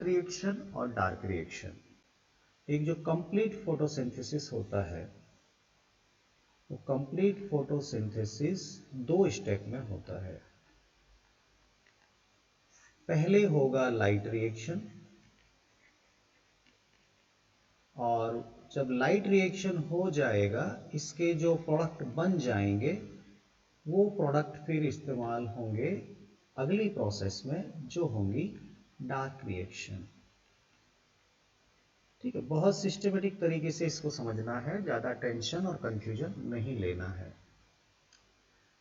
Reaction और dark reaction. एक जो कंप्लीट फोटोसिंथेसिस होता है, वो कंप्लीट फोटोसिंथेसिस 2 स्टेप में होता है। पहले होगा लाइट रिएक्शन, और जब लाइट रिएक्शन हो जाएगा, इसके जो प्रोडक्ट बन जाएंगे वो प्रोडक्ट फिर इस्तेमाल होंगे अगली प्रोसेस में, जो होंगी डार्क रिएक्शन। ठीक है, बहुत सिस्टमेटिक तरीके से इसको समझना है, ज़्यादा टेंशन और कंफ्यूजन नहीं लेना है।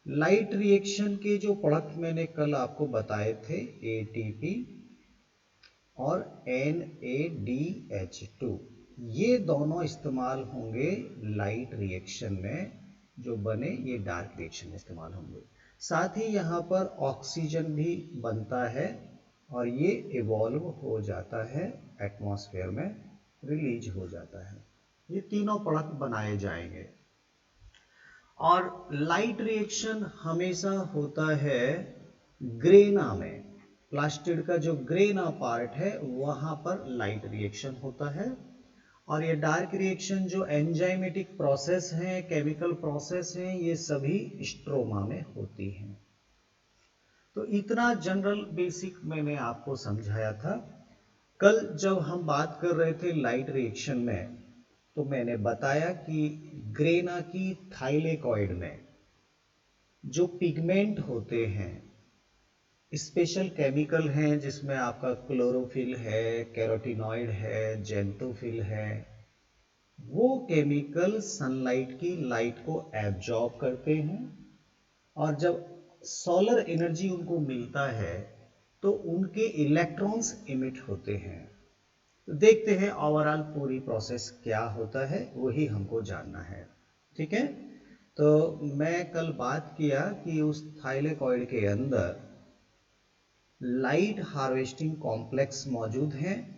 लाइट रिएक्शन के जो प्रोडक्ट मैंने कल आपको बताए थे, ATP और NADH2, ये दोनों इस्तेमाल होंगे लाइट रिएक्शन में, जो बने ये डार्क रिएक्शन में इस्तेमाल होंगे। साथ ही यहाँ पर ऑक्सीजन भी बनता है और ये इवॉल्व हो जाता है, एटमॉस्फेयर में रिलीज हो जाता है। ये तीनों प्रोडक्ट बनाए जाएंगे। और लाइट रिएक्शन हमेशा होता है ग्रेना में, प्लास्टिड का जो ग्रेना पार्ट है वहां पर लाइट रिएक्शन होता है। और ये डार्क रिएक्शन जो एंजाइमेटिक प्रोसेस हैं, केमिकल प्रोसेस हैं, ये सभी स्ट्रोमा में होती हैं। तो इतना जनरल बेसिक मैंने आपको समझाया था। कल जब हम बात कर रहे थे लाइट रिएक्शन में, तो मैंने बताया कि ग्रेना की थाइलेकॉइड में जो पिगमेंट होते हैं, स्पेशल केमिकल हैं, जिसमें आपका क्लोरोफिल है, कैरोटीनॉइड है, जेंटोफिल है, वो केमिकल सनलाइट की लाइट को एब्जॉर्ब करते हैं, और जब सोलर एनर्जी उनको मिलता है तो उनके इलेक्ट्रॉन्स इमिट होते हैं। तो देखते हैं ओवरऑल पूरी प्रोसेस क्या होता है, वही हमको जानना है। ठीक है, तो मैं कल बात किया कि उस थाइलेकॉइड के अंदर लाइट हार्वेस्टिंग कॉम्प्लेक्स मौजूद हैं,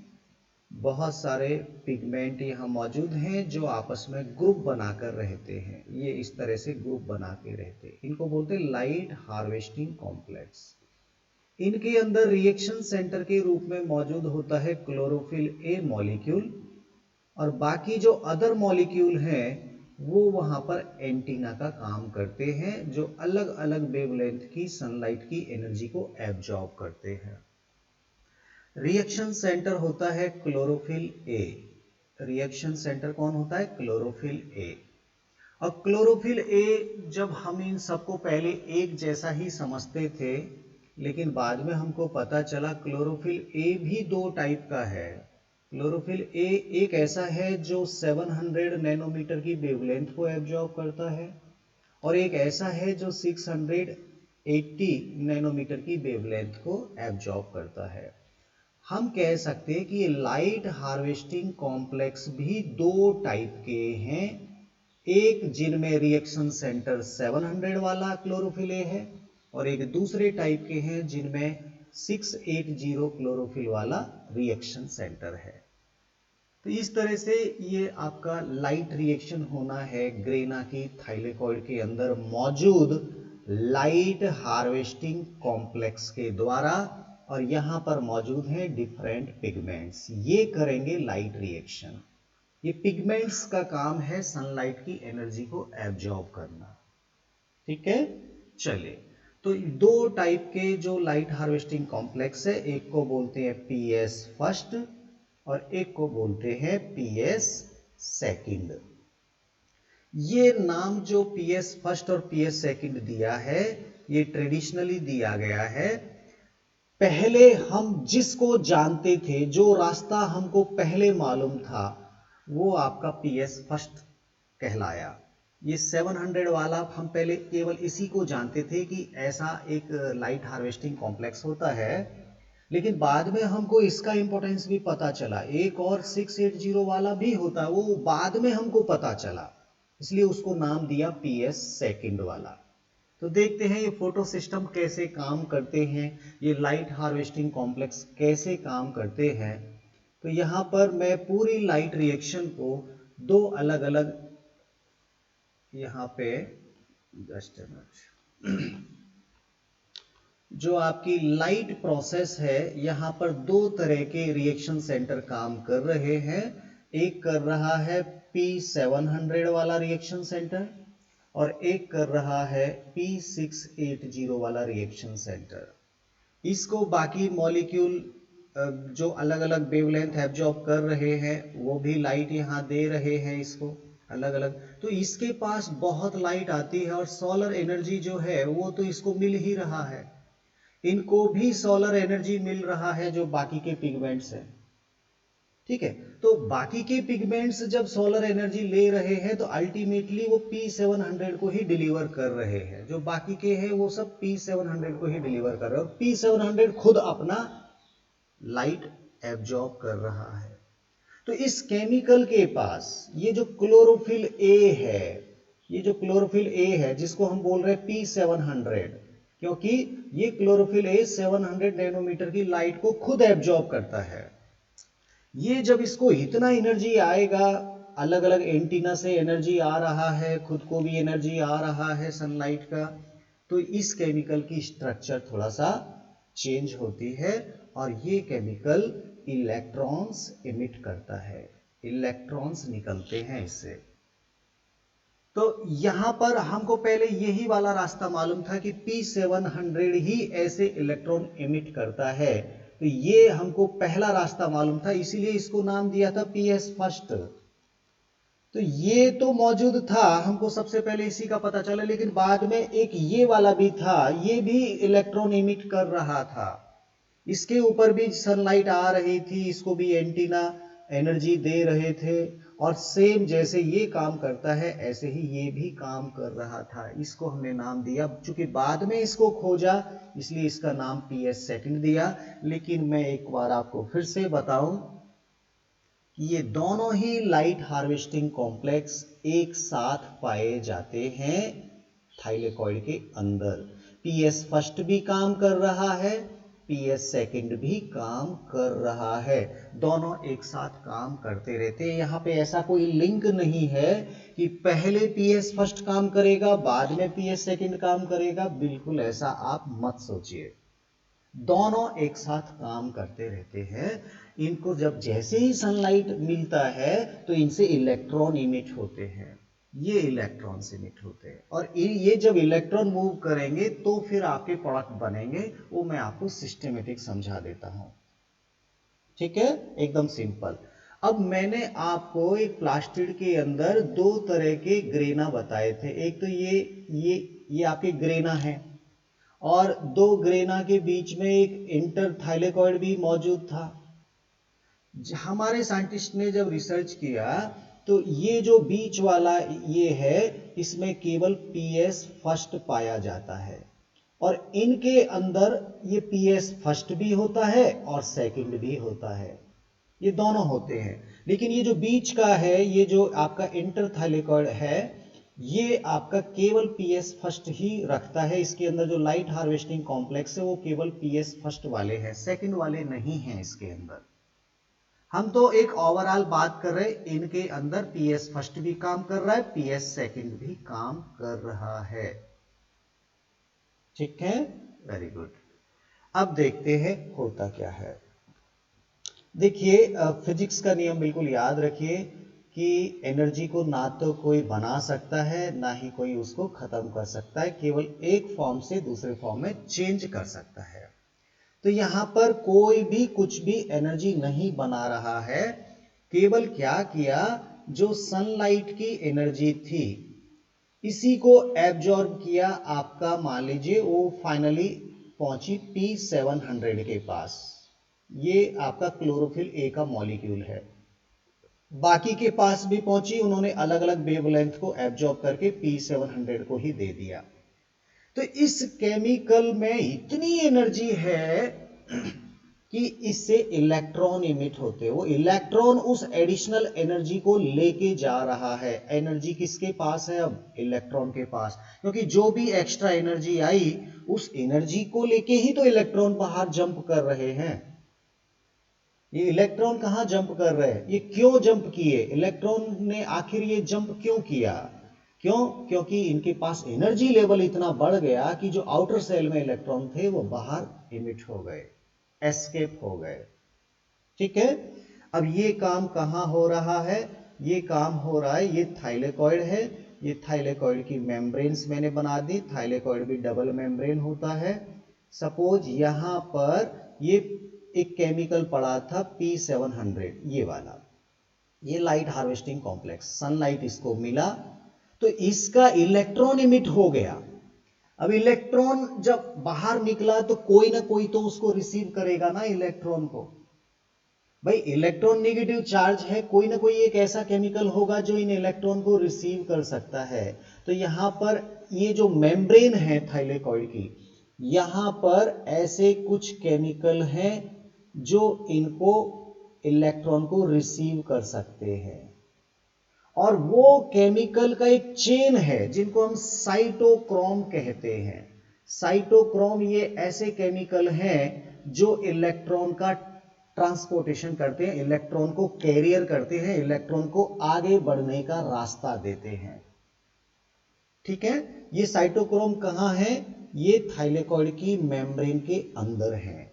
बहुत सारे पिगमेंट यहाँ मौजूद हैं जो आपस में ग्रुप बनाकर रहते हैं। ये इस तरह से ग्रुप बना के रहते हैं, इनको बोलते हैं लाइट हार्वेस्टिंग कॉम्प्लेक्स। इनके अंदर रिएक्शन सेंटर के रूप में मौजूद होता है क्लोरोफिल ए मॉलिक्यूल, और बाकी जो अदर मॉलिक्यूल हैं वो वहां पर एंटीना का काम करते हैं, जो अलग अलग वेवलेंथ की सनलाइट की एनर्जी को एब्जॉर्ब करते हैं। रिएक्शन सेंटर होता है क्लोरोफिल ए। रिएक्शन सेंटर कौन होता है? Chlorophyll A. और क्लोरोफिल ए, जब हम इन सबको पहले एक जैसा ही समझते थे, लेकिन बाद में हमको पता चला क्लोरोफिल ए भी 2 टाइप का है। क्लोरोफिल ए एक ऐसा है जो 700 नैनोमीटर की वेवलेंथ को एब्जॉर्ब करता है, और एक ऐसा है जो 680 नैनोमीटर की वेवलेंथ को एब्जॉर्ब करता है। हम कह सकते हैं कि ये लाइट हार्वेस्टिंग कॉम्प्लेक्स भी 2 टाइप के हैं, एक जिनमें रिएक्शन सेंटर 700 वाला क्लोरोफिल ए है, और एक दूसरे टाइप के हैं जिनमें 680 क्लोरोफिल वाला रिएक्शन सेंटर है। तो इस तरह से ये आपका लाइट रिएक्शन होना है ग्रेना की थाइलेकॉइड के अंदर मौजूद लाइट हार्वेस्टिंग कॉम्प्लेक्स के द्वारा, और यहां पर मौजूद हैं डिफरेंट पिगमेंट्स, ये करेंगे लाइट रिएक्शन। ये पिगमेंट्स का काम है सनलाइट की एनर्जी को एब्जॉर्ब करना। ठीक है, चलिए, तो 2 टाइप के जो लाइट हार्वेस्टिंग कॉम्प्लेक्स है, एक को बोलते हैं PS फर्स्ट और एक को बोलते हैं PS सेकंड। ये नाम जो PS फर्स्ट और PS सेकंड दिया है, ये ट्रेडिशनली दिया गया है। पहले हम जिसको जानते थे, जो रास्ता हमको पहले मालूम था, वो आपका PS फर्स्ट कहलाया। ये 700 वाला हम पहले केवल इसी को जानते थे कि ऐसा एक लाइट हार्वेस्टिंग कॉम्प्लेक्स होता है, लेकिन बाद में हमको इसका इंपॉर्टेंस भी पता चला। एक और 680 वाला भी होता है, वो बाद में हमको पता चला, इसलिए उसको नाम दिया PS सेकंड वाला। तो देखते हैं ये फोटो सिस्टम कैसे काम करते हैं, ये लाइट हार्वेस्टिंग कॉम्प्लेक्स कैसे काम करते हैं। तो यहाँ पर मैं पूरी लाइट रिएक्शन को 2 अलग अलग, यहाँ पे जस्ट जो आपकी लाइट प्रोसेस है, यहाँ पर दो तरह के रिएक्शन सेंटर काम कर रहे हैं। एक कर रहा है P700 वाला रिएक्शन सेंटर और एक कर रहा है P680 वाला रिएक्शन सेंटर। इसको बाकी मॉलिक्यूल जो अलग अलग वेवलेंथ एब्जॉर्ब कर रहे हैं वो भी लाइट यहाँ दे रहे हैं इसको अलग अलग। तो इसके पास बहुत लाइट आती है और सोलर एनर्जी जो है वो तो इसको मिल ही रहा है, इनको भी सोलर एनर्जी मिल रहा है जो बाकी के पिगमेंट्स हैं। ठीक है, तो बाकी के पिगमेंट्स जब सोलर एनर्जी ले रहे हैं तो अल्टीमेटली वो P700 को ही डिलीवर कर रहे हैं। जो बाकी के हैं वो सब P700 को ही डिलीवर कर रहे हैं और P700 खुद अपना लाइट एब्जॉर्ब कर रहा है। तो इस केमिकल के पास ये जो क्लोरोफिल ए है, ये जो क्लोरोफिल ए है जिसको हम बोल रहे हैं P700, क्योंकि ये क्लोरोफिल ए 700 नैनोमीटर की लाइट को खुद एब्जॉर्ब करता है। ये जब इसको इतना एनर्जी आएगा, अलग अलग एंटीना से एनर्जी आ रहा है, खुद को भी एनर्जी आ रहा है सनलाइट का, तो इस केमिकल की स्ट्रक्चर थोड़ा सा चेंज होती है और ये केमिकल इलेक्ट्रॉन्स इमिट करता है, इलेक्ट्रॉन्स निकलते हैं इससे। तो यहां पर हमको पहले यही वाला रास्ता मालूम था कि P700 ही ऐसे इलेक्ट्रॉन इमिट करता है, तो ये हमको पहला रास्ता मालूम था, इसीलिए इसको नाम दिया था PS फर्स्ट। तो ये तो मौजूद था, हमको सबसे पहले इसी का पता चला, लेकिन बाद में एक ये वाला भी था, ये भी इलेक्ट्रॉन इमिट कर रहा था, इसके ऊपर भी सनलाइट आ रही थी, इसको भी एंटीना एनर्जी दे रहे थे और सेम जैसे ये काम करता है ऐसे ही ये भी काम कर रहा था। इसको हमने नाम दिया, चूंकि बाद में इसको खोजा इसलिए इसका नाम PS सेकंड दिया। लेकिन मैं एक बार आपको फिर से बताऊं कि ये दोनों ही लाइट हार्वेस्टिंग कॉम्प्लेक्स एक साथ पाए जाते हैं थाइलेकॉइड के अंदर। PS फर्स्ट भी काम कर रहा है, PS सेकंड भी काम कर रहा है, दोनों एक साथ काम करते रहते हैं। यहाँ पे ऐसा कोई लिंक नहीं है कि पहले PS फर्स्ट काम करेगा बाद में PS सेकंड काम करेगा, बिल्कुल ऐसा आप मत सोचिए, दोनों एक साथ काम करते रहते हैं। इनको जब जैसे ही सनलाइट मिलता है तो इनसे इलेक्ट्रॉन इमिट होते हैं, ये इलेक्ट्रॉन से इमिट होते हैं और ये जब इलेक्ट्रॉन मूव करेंगे तो फिर आपके प्रोडक्ट बनेंगे, वो मैं आपको सिस्टमेटिक समझा देता हूं। ठीक है, एकदम सिंपल। अब मैंने आपको एक प्लास्टिड के अंदर दो तरह के ग्रेना बताए थे, एक तो ये आपके ग्रेना है और दो ग्रेना के बीच में एक इंटरथाइलेकॉइड भी मौजूद था। हमारे साइंटिस्ट ने जब रिसर्च किया तो ये जो बीच वाला ये है, इसमें केवल PS फर्स्ट पाया जाता है और इनके अंदर ये PS फर्स्ट भी होता है और सेकंड भी होता है, ये दोनों होते हैं। लेकिन ये जो बीच का है, ये जो आपका इंटरथाइलेकॉइड है, ये आपका केवल PS फर्स्ट ही रखता है। इसके अंदर जो लाइट हार्वेस्टिंग कॉम्प्लेक्स है वो केवल PS फर्स्ट वाले हैं, सेकंड वाले नहीं हैं इसके अंदर। हम तो एक ओवरऑल बात कर रहे हैं, इनके अंदर PS फर्स्ट भी काम कर रहा है, PS सेकंड भी काम कर रहा है। ठीक है, वेरी गुड। अब देखते हैं होता क्या है। देखिए, फिजिक्स का नियम बिल्कुल याद रखिए कि एनर्जी को ना तो कोई बना सकता है ना ही कोई उसको खत्म कर सकता है, केवल एक फॉर्म से दूसरे फॉर्म में चेंज कर सकता है। तो यहां पर कोई भी कुछ भी एनर्जी नहीं बना रहा है, केवल क्या किया, जो सनलाइट की एनर्जी थी इसी को एब्जॉर्ब किया। आपका मान लीजिए वो फाइनली पहुंची P700 के पास, ये आपका क्लोरोफिल ए का मॉलिक्यूल है, बाकी के पास भी पहुंची, उन्होंने अलग अलग वेवलेंथ को एब्जॉर्ब करके P700 को ही दे दिया। तो इस केमिकल में इतनी एनर्जी है कि इससे इलेक्ट्रॉन इमिट होते हैं, वो इलेक्ट्रॉन उस एडिशनल एनर्जी को लेके जा रहा है। एनर्जी किसके पास है अब, इलेक्ट्रॉन के पास, क्योंकि जो भी एक्स्ट्रा एनर्जी आई उस एनर्जी को लेके ही तो इलेक्ट्रॉन बाहर जंप कर रहे हैं। ये इलेक्ट्रॉन कहां जंप कर रहे हैं, ये क्यों जंप किए, इलेक्ट्रॉन ने आखिर ये जंप क्यों किया, क्यों? क्योंकि इनके पास एनर्जी लेवल इतना बढ़ गया कि जो आउटर सेल में इलेक्ट्रॉन थे वो बाहर इमिट हो गए, एस्केप हो गए। ठीक है, अब ये काम कहां हो रहा है? ये काम हो रहा है, ये थाइलेकॉइड है, ये थाइलेकॉइड की मेम्ब्रेन्स मैंने बना दी। थाइलेकॉइड भी डबल मेम्ब्रेन होता है। सपोज यहां पर ये एक केमिकल पड़ा था P700, ये वाला, ये लाइट हार्वेस्टिंग कॉम्प्लेक्स, सनलाइट इसको मिला तो इसका इलेक्ट्रॉन इमिट हो गया। अब इलेक्ट्रॉन जब बाहर निकला तो कोई ना कोई तो उसको रिसीव करेगा ना इलेक्ट्रॉन को। भाई इलेक्ट्रॉन नेगेटिव चार्ज है, कोई ना कोई एक ऐसा केमिकल होगा जो इन इलेक्ट्रॉन को रिसीव कर सकता है। तो यहां पर ये जो मेम्ब्रेन है थाइलेकॉइड की, यहां पर ऐसे कुछ केमिकल हैं जो इनको इलेक्ट्रॉन को रिसीव कर सकते हैं। और वो केमिकल का एक चेन है जिनको हम साइटोक्रोम कहते हैं। साइटोक्रोम ये ऐसे केमिकल हैं जो इलेक्ट्रॉन का ट्रांसपोर्टेशन करते हैं, इलेक्ट्रॉन को कैरियर करते हैं, इलेक्ट्रॉन को आगे बढ़ने का रास्ता देते हैं। ठीक है, ये साइटोक्रोम कहां है? ये थाइलेकॉइड की मेम्ब्रेन के अंदर है।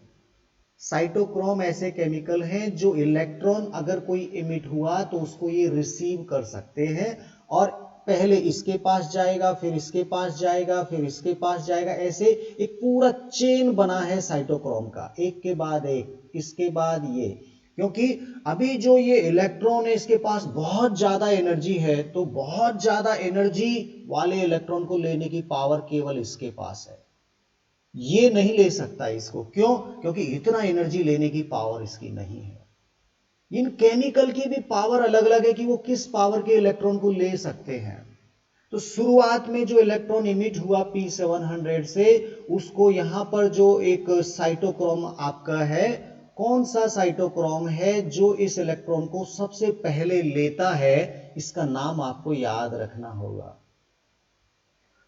साइटोक्रोम ऐसे केमिकल हैं जो इलेक्ट्रॉन अगर कोई इमिट हुआ तो उसको ये रिसीव कर सकते हैं और पहले इसके पास जाएगा, फिर इसके पास जाएगा, फिर इसके पास जाएगा, ऐसे एक पूरा चेन बना है साइटोक्रोम का, एक के बाद एक, इसके बाद ये। क्योंकि अभी जो ये इलेक्ट्रॉन है इसके पास बहुत ज्यादा एनर्जी है, तो बहुत ज्यादा एनर्जी वाले इलेक्ट्रॉन को लेने की पावर केवल इसके पास है, ये नहीं ले सकता इसको। क्यों? क्योंकि इतना एनर्जी लेने की पावर इसकी नहीं है। इन केमिकल की भी पावर अलग अलग है कि वो किस पावर के इलेक्ट्रॉन को ले सकते हैं। तो शुरुआत में जो इलेक्ट्रॉन इमिट हुआ P700 से, उसको यहां पर जो एक साइटोक्रोम आपका है, कौन सा साइटोक्रोम है जो इस इलेक्ट्रॉन को सबसे पहले लेता है, इसका नाम आपको याद रखना होगा।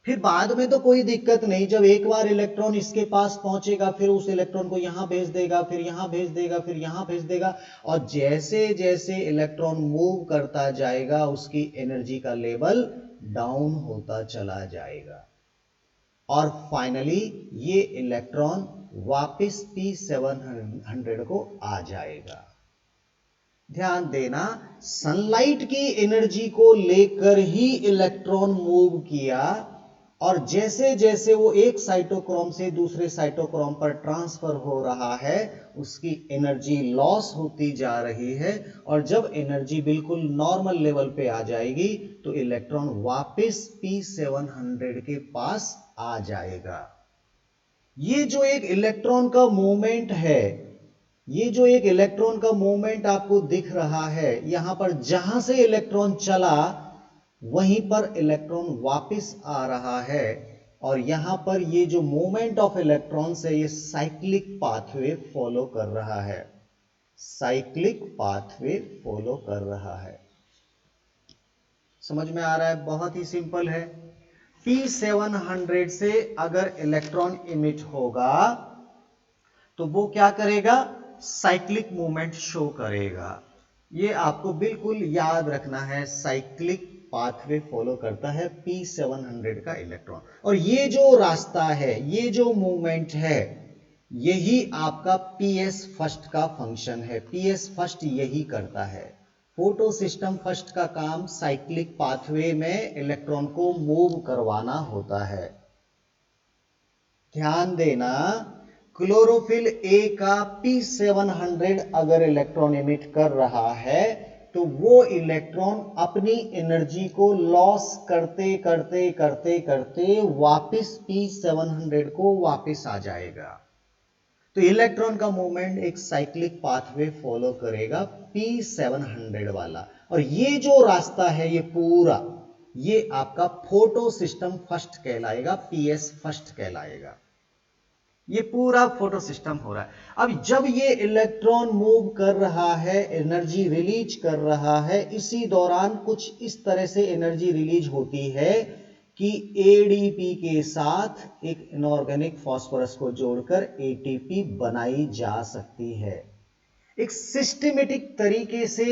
फिर बाद में तो कोई दिक्कत नहीं, जब एक बार इलेक्ट्रॉन इसके पास पहुंचेगा फिर उस इलेक्ट्रॉन को यहां भेज देगा, फिर यहां भेज देगा, फिर यहां भेज देगा, और जैसे जैसे इलेक्ट्रॉन मूव करता जाएगा उसकी एनर्जी का लेवल डाउन होता चला जाएगा और फाइनली ये इलेक्ट्रॉन वापस P700 को आ जाएगा। ध्यान देना, सनलाइट की एनर्जी को लेकर ही इलेक्ट्रॉन मूव किया और जैसे जैसे वो एक साइटोक्रोम से दूसरे साइटोक्रोम पर ट्रांसफर हो रहा है उसकी एनर्जी लॉस होती जा रही है, और जब एनर्जी बिल्कुल नॉर्मल लेवल पे आ जाएगी तो इलेक्ट्रॉन वापस P700 के पास आ जाएगा। ये जो एक इलेक्ट्रॉन का मूवमेंट है, ये जो एक इलेक्ट्रॉन का मूवमेंट आपको दिख रहा है, यहां पर जहां से इलेक्ट्रॉन चला वहीं पर इलेक्ट्रॉन वापस आ रहा है, और यहां पर ये जो मूवमेंट ऑफ इलेक्ट्रॉन्स है ये साइक्लिक पाथवे फॉलो कर रहा है, साइक्लिक पाथवे फॉलो कर रहा है। समझ में आ रहा है? बहुत ही सिंपल है। P700 से अगर इलेक्ट्रॉन इमिट होगा तो वो क्या करेगा? साइक्लिक मूवमेंट शो करेगा। ये आपको बिल्कुल याद रखना है, साइक्लिक पाथवे फॉलो करता है P700 का इलेक्ट्रॉन। और ये जो रास्ता है, ये जो मूवमेंट है, यही आपका PS फर्स्ट का फंक्शन है। PS फर्स्ट यही करता है। फोटो सिस्टम फर्स्ट का काम साइक्लिक पाथवे में इलेक्ट्रॉन को मूव करवाना होता है। ध्यान देना, क्लोरोफिल ए का P700 अगर इलेक्ट्रॉन इमिट कर रहा है तो वो इलेक्ट्रॉन अपनी एनर्जी को लॉस करते करते करते करते वापस P700 को वापस आ जाएगा। तो इलेक्ट्रॉन का मूवमेंट एक साइक्लिक पाथवे फॉलो करेगा P700 वाला, और ये जो रास्ता है ये पूरा, ये आपका फोटो सिस्टम फर्स्ट कहलाएगा, PS फर्स्ट कहलाएगा। ये पूरा फोटो सिस्टम हो रहा है। अब जब ये इलेक्ट्रॉन मूव कर रहा है, एनर्जी रिलीज कर रहा है, इसी दौरान कुछ इस तरह से एनर्जी रिलीज होती है कि एडीपी के साथ एक इनऑर्गेनिक फास्फोरस को जोड़कर एटीपी बनाई जा सकती है। एक सिस्टमेटिक तरीके से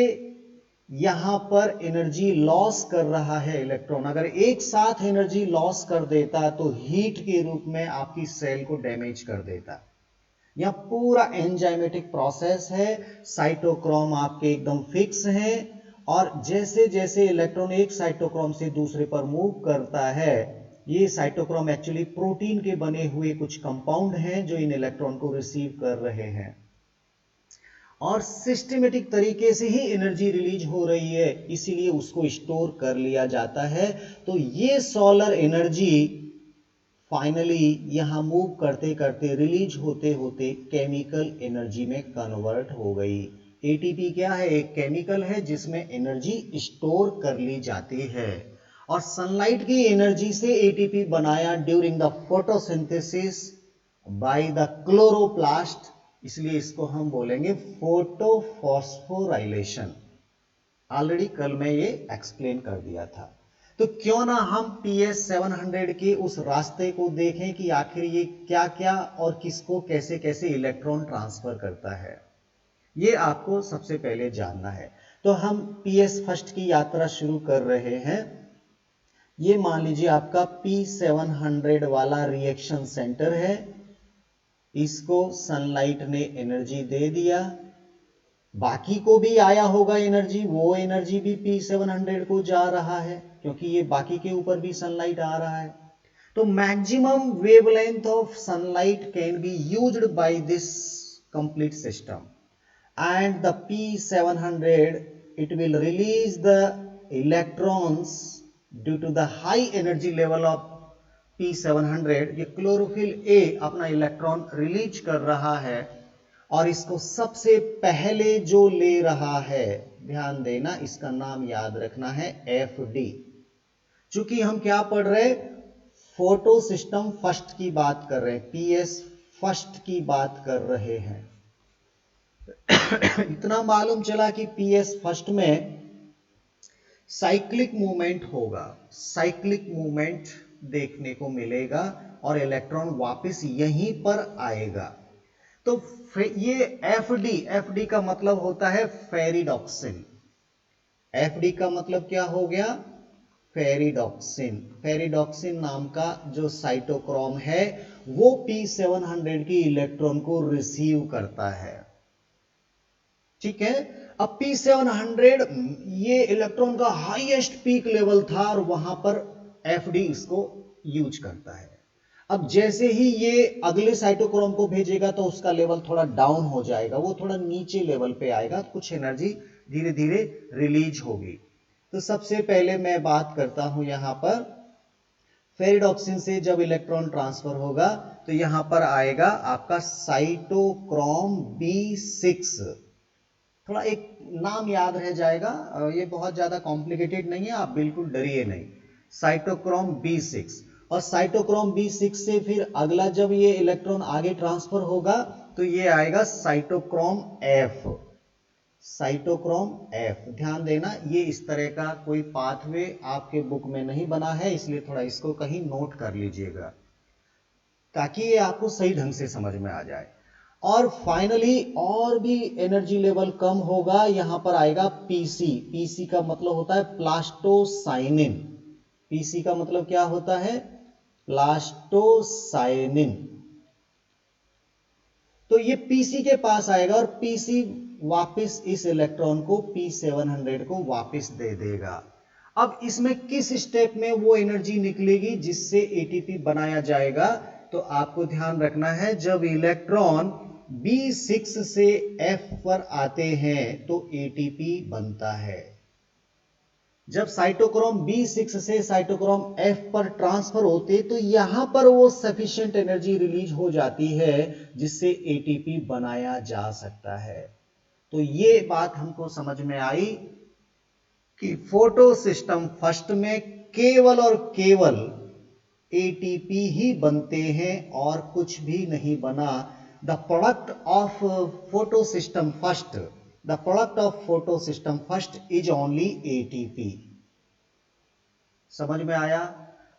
यहां पर एनर्जी लॉस कर रहा है इलेक्ट्रॉन। अगर एक साथ एनर्जी लॉस कर देता तो हीट के रूप में आपकी सेल को डैमेज कर देता। यह पूरा एंजाइमेटिक प्रोसेस है, साइटोक्रोम आपके एकदम फिक्स हैं, और जैसे जैसे इलेक्ट्रॉन एक साइटोक्रोम से दूसरे पर मूव करता है, ये साइटोक्रोम एक्चुअली प्रोटीन के बने हुए कुछ कंपाउंड हैं जो इन इलेक्ट्रॉन को रिसीव कर रहे हैं, और सिस्टमेटिक तरीके से ही एनर्जी रिलीज हो रही है, इसीलिए उसको स्टोर कर लिया जाता है। तो ये सोलर एनर्जी फाइनली यहां मूव करते करते रिलीज होते होते केमिकल एनर्जी में कन्वर्ट हो गई। एटीपी क्या है? एक केमिकल है जिसमें एनर्जी स्टोर कर ली जाती है, और सनलाइट की एनर्जी से एटीपी बनाया during the photosynthesis by the chloroplast, इसलिए इसको हम बोलेंगे फोटोफॉस्फोराइलेशन। ऑलरेडी कल मैं ये एक्सप्लेन कर दिया था। तो क्यों ना हम PS 700 के उस रास्ते को देखें कि आखिर ये क्या क्या और किसको कैसे कैसे इलेक्ट्रॉन ट्रांसफर करता है, ये आपको सबसे पहले जानना है। तो हम PS फर्स्ट की यात्रा शुरू कर रहे हैं। ये मान लीजिए आपका P700 वाला रिएक्शन सेंटर है, इसको सनलाइट ने एनर्जी दे दिया, बाकी को भी आया होगा एनर्जी, वो एनर्जी भी P700 को जा रहा है क्योंकि ये बाकी के ऊपर भी सनलाइट आ रहा है। तो maximum wavelength of sunlight can be used by this complete system, and the P700 it will release the electrons due to the high energy level of P700। ये क्लोरोफिल A अपना इलेक्ट्रॉन रिलीज कर रहा है, और इसको सबसे पहले जो ले रहा है, ध्यान देना इसका नाम याद रखना है FD। चूंकि हम क्या पढ़ रहे, फोटो सिस्टम फर्स्ट की बात कर रहे हैं, PS फर्स्ट की बात कर रहे हैं। इतना मालूम चला कि PS फर्स्ट में साइक्लिक मूवमेंट होगा, साइक्लिक मूवमेंट देखने को मिलेगा, और इलेक्ट्रॉन वापस यहीं पर आएगा। तो ये FD का मतलब होता है फेरिडॉक्सिन। FD का मतलब क्या हो गया? फेरिडॉक्सिन। फेरिडॉक्सिन नाम का जो साइटोक्रोम है वो P700 की इलेक्ट्रॉन को रिसीव करता है। ठीक है, अब P700 ये इलेक्ट्रॉन का हाईएस्ट पीक लेवल था, और वहां पर FD इसको यूज करता है। अब जैसे ही ये अगले साइटोक्रोम को भेजेगा तो उसका लेवल थोड़ा डाउन हो जाएगा, वो थोड़ा नीचे लेवल पे आएगा, कुछ एनर्जी धीरे धीरे रिलीज होगी। तो सबसे पहले मैं बात करता हूं यहां पर फेरिडॉक्सिन से जब इलेक्ट्रॉन ट्रांसफर होगा तो यहां पर आएगा आपका साइटोक्रोम B6। थोड़ा एक नाम याद रह जाएगा, ये बहुत ज्यादा कॉम्प्लिकेटेड नहीं है, आप बिल्कुल डरिए नहीं। साइटोक्रोम B6, और साइटोक्रोम B6 से फिर अगला जब ये इलेक्ट्रॉन आगे ट्रांसफर होगा तो ये आएगा साइटोक्रोम F। साइटोक्रोम F, ध्यान देना ये इस तरह का कोई पाथवे आपके बुक में नहीं बना है, इसलिए थोड़ा इसको कहीं नोट कर लीजिएगा ताकि ये आपको सही ढंग से समझ में आ जाए। और फाइनली और भी एनर्जी लेवल कम होगा, यहां पर आएगा PC। PC का मतलब होता है प्लास्टोसाइनिन। PC का मतलब क्या होता है? प्लास्टोसाइनिन। तो ये PC के पास आएगा, और PC वापस इस इलेक्ट्रॉन को P700 को वापस दे देगा। अब इसमें किस स्टेप में वो एनर्जी निकलेगी जिससे ATP बनाया जाएगा? तो आपको ध्यान रखना है, जब इलेक्ट्रॉन B6 से F पर आते हैं तो ATP बनता है। जब साइटोक्रोम B6 से साइटोक्रोम F पर ट्रांसफर होते तो यहां पर वो सफिशिएंट एनर्जी रिलीज हो जाती है जिससे ATP बनाया जा सकता है। तो ये बात हमको समझ में आई कि फोटो सिस्टम फर्स्ट में केवल और केवल ATP ही बनते हैं और कुछ भी नहीं बना। The product of photo system first, the product of photo system first is only ATP। समझ में आया?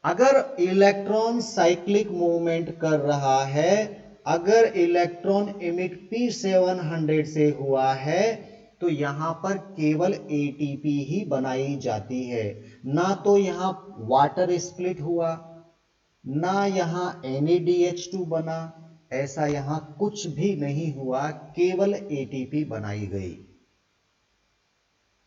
अगर इलेक्ट्रॉन साइक्लिक मूवमेंट कर रहा है, अगर इलेक्ट्रॉन इमिट P700 से हुआ है, तो यहां पर केवल एटीपी ही बनाई जाती है, ना तो यहां वाटर स्प्लिट हुआ, ना यहां NADH2 बना, ऐसा यहां कुछ भी नहीं हुआ, केवल एटीपी बनाई गई।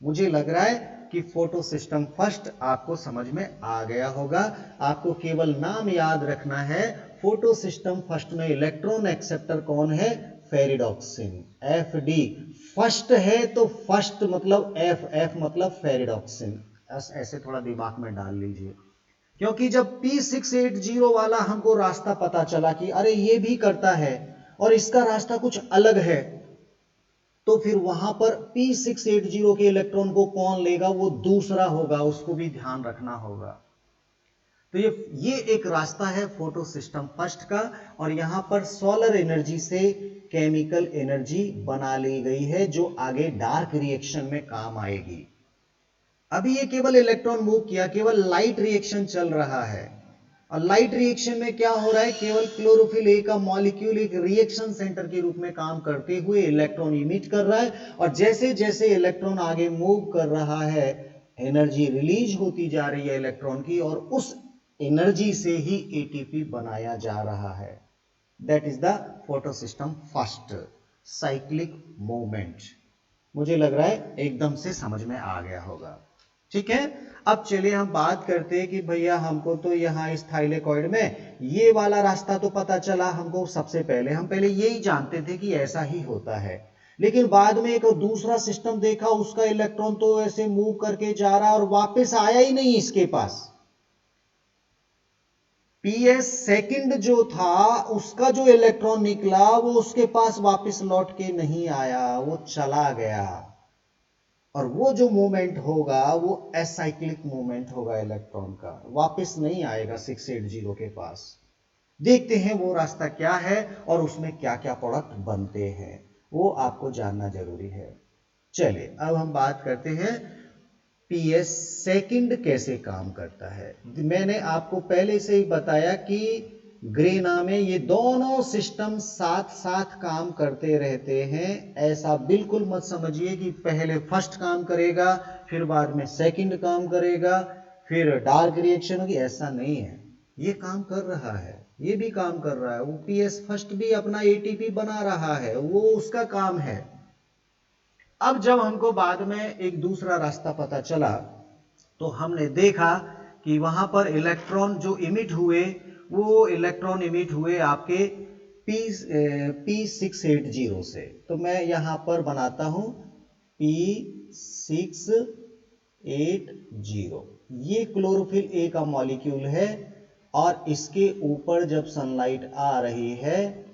मुझे लग रहा है कि फोटो सिस्टम फर्स्ट आपको समझ में आ गया होगा। आपको केवल नाम याद रखना है, फोटो सिस्टम फर्स्ट में इलेक्ट्रॉन एक्सेप्टर कौन है? Ferredoxin, FD। फर्स्ट है तो फर्स्ट मतलब F मतलब फेरिडॉक्सिन। ऐसे थोड़ा दिमाग में डाल लीजिए, क्योंकि जब P680 वाला हमको रास्ता पता चला कि अरे ये भी करता है और इसका रास्ता कुछ अलग है, तो फिर वहां पर P680 के इलेक्ट्रॉन को कौन लेगा? वो दूसरा होगा, उसको भी ध्यान रखना होगा। तो ये एक रास्ता है फोटो सिस्टम फर्स्ट का, और यहां पर सोलर एनर्जी से केमिकल एनर्जी बना ली गई है जो आगे डार्क रिएक्शन में काम आएगी। अभी ये केवल इलेक्ट्रॉन मूव किया, केवल लाइट रिएक्शन चल रहा है, और लाइट रिएक्शन में क्या हो रहा है? केवल क्लोरोफिल ए का मॉलिक्यूल एक रिएक्शन सेंटर के रूप में काम करते हुए इलेक्ट्रॉन इमिट कर रहा है, और जैसे जैसे इलेक्ट्रॉन आगे मूव कर रहा है एनर्जी रिलीज होती जा रही है इलेक्ट्रॉन की, और उस एनर्जी से ही एटीपी बनाया जा रहा है। That is the photo system first cyclic movement. मुझे लग रहा है एकदम से समझ में आ गया होगा। ठीक है, अब चलिए हम बात करते हैं कि भैया हमको तो यहाँ इस थाइलेकॉइड में ये वाला रास्ता तो पता चला हमको। सबसे पहले हम यही जानते थे कि ऐसा ही होता है, लेकिन बाद में एक दूसरा सिस्टम देखा, उसका इलेक्ट्रॉन तो ऐसे मूव करके जा रहा और वापस आया ही नहीं इसके पास। PS सेकंड जो था उसका जो इलेक्ट्रॉन निकला वो उसके पास वापस लौट के नहीं आया, वो चला गया। और वो जो मूवमेंट होगा वो एसाइक्लिक मूवमेंट होगा इलेक्ट्रॉन का, वापस नहीं आएगा 680 के पास। देखते हैं वो रास्ता क्या है और उसमें क्या क्या प्रोडक्ट बनते हैं, वो आपको जानना जरूरी है। चलिए अब हम बात करते हैं PS सेकंड कैसे काम करता है। मैंने आपको पहले से ही बताया कि ग्रेना में ये दोनों सिस्टम साथ साथ काम करते रहते हैं। ऐसा बिल्कुल मत समझिए कि पहले फर्स्ट काम करेगा फिर बाद में सेकंड काम करेगा फिर डार्क रिएक्शन होगी, ऐसा नहीं है। ये काम कर रहा है, ये भी काम कर रहा है, वो PS फर्स्ट भी अपना एटीपी बना रहा है, वो उसका काम है। अब जब हमको बाद में एक दूसरा रास्ता पता चला तो हमने देखा कि वहां पर इलेक्ट्रॉन जो इमिट हुए वो इलेक्ट्रॉन इमिट हुए आपके P680 से। तो मैं यहां पर बनाता हूं P680, ये क्लोरोफिल ए का मॉलिक्यूल है, और इसके ऊपर जब सनलाइट आ रही है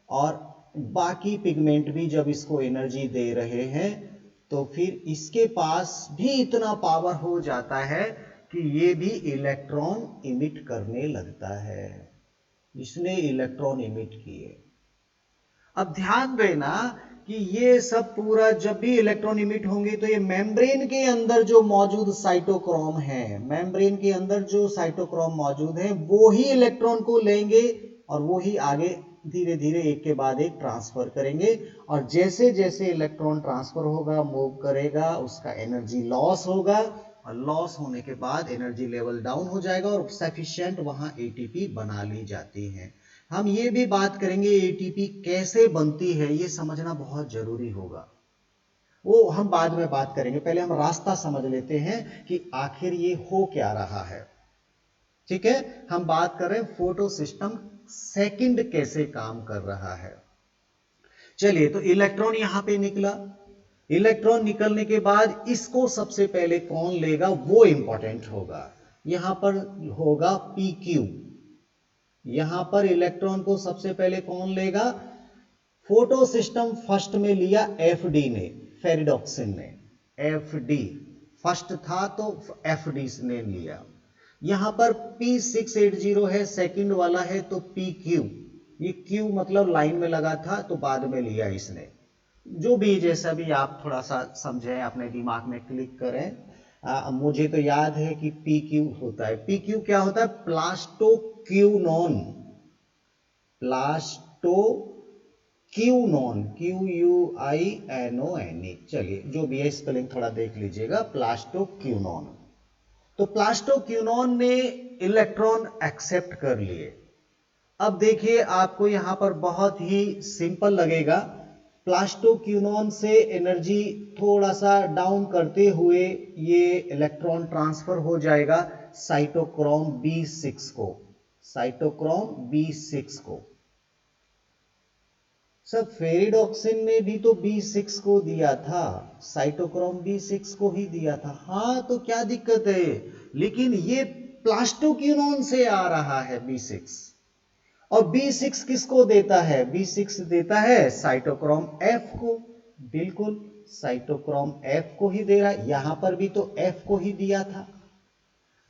और बाकी पिगमेंट भी जब इसको एनर्जी दे रहे हैं, तो फिर इसके पास भी इतना पावर हो जाता है कि ये भी इलेक्ट्रॉन इमिट करने लगता है। इसने इलेक्ट्रॉन इमिट किए। अब ध्यान देना कि ये सब पूरा जब भी इलेक्ट्रॉन इमिट होंगे तो ये मेम्ब्रेन के अंदर जो मौजूद साइटोक्रोम है, मेम्ब्रेन के अंदर जो साइटोक्रोम मौजूद है वो ही इलेक्ट्रॉन को लेंगे और वो ही आगे धीरे धीरे एक के बाद एक ट्रांसफर करेंगे। और जैसे जैसे इलेक्ट्रॉन ट्रांसफर होगा, मूव करेगा, उसका एनर्जी लॉस होगा, और लॉस होने के बाद एनर्जी लेवल डाउन हो जाएगा और सफिशिएंट वहां एटीपी बना ली जाती है। हम ये भी बात करेंगे एटीपी कैसे बनती है, ये समझना बहुत जरूरी होगा, वो हम बाद में बात करेंगे। पहले हम रास्ता समझ लेते हैं कि आखिर ये हो क्या रहा है। ठीक है, हम बात कर रहे हैं फोटो सिस्टम सेकंड कैसे काम कर रहा है। चलिए, तो इलेक्ट्रॉन यहां पे निकला, इलेक्ट्रॉन निकलने के बाद इसको सबसे पहले कौन लेगा वो इंपॉर्टेंट होगा। यहां पर होगा PQ, यहां पर इलेक्ट्रॉन को सबसे पहले कौन लेगा? फोटो सिस्टम फर्स्ट में लिया FD ने, फेरिडॉक्सिन ने। FD फर्स्ट था तो FD ने लिया। यहां पर P680 है, सेकंड वाला है, तो PQ, ये Q मतलब लाइन में लगा था तो बाद में लिया इसने। जो भी जैसा भी आप थोड़ा सा समझें, अपने दिमाग में क्लिक करें। मुझे तो याद है कि PQ होता है। PQ क्या होता है? Plastoquinone, plastoquinone quinone, QUINONE। चलिए जो भी है स्पेलिंग थोड़ा देख लीजिएगा, प्लास्टोक्यूनॉन। तो प्लास्टोक्यूनॉन ने इलेक्ट्रॉन एक्सेप्ट कर लिए। अब देखिए आपको यहां पर बहुत ही सिंपल लगेगा, प्लास्टोक्यूनॉन से एनर्जी थोड़ा सा डाउन करते हुए ये इलेक्ट्रॉन ट्रांसफर हो जाएगा साइटोक्रोम B6 को, साइटोक्रोम B6 को। सर फेरिडॉक्सिन ने भी तो B6 को दिया था, साइटोक्रोम B6 को ही दिया था। हाँ तो क्या दिक्कत है, लेकिन ये प्लास्टोक्यूनॉन से आ रहा है B6, और B6 किसको देता है, B6 देता है साइटोक्रोम F को। बिल्कुल साइटोक्रोम F को ही दे रहा है, यहां पर भी तो F को ही दिया था।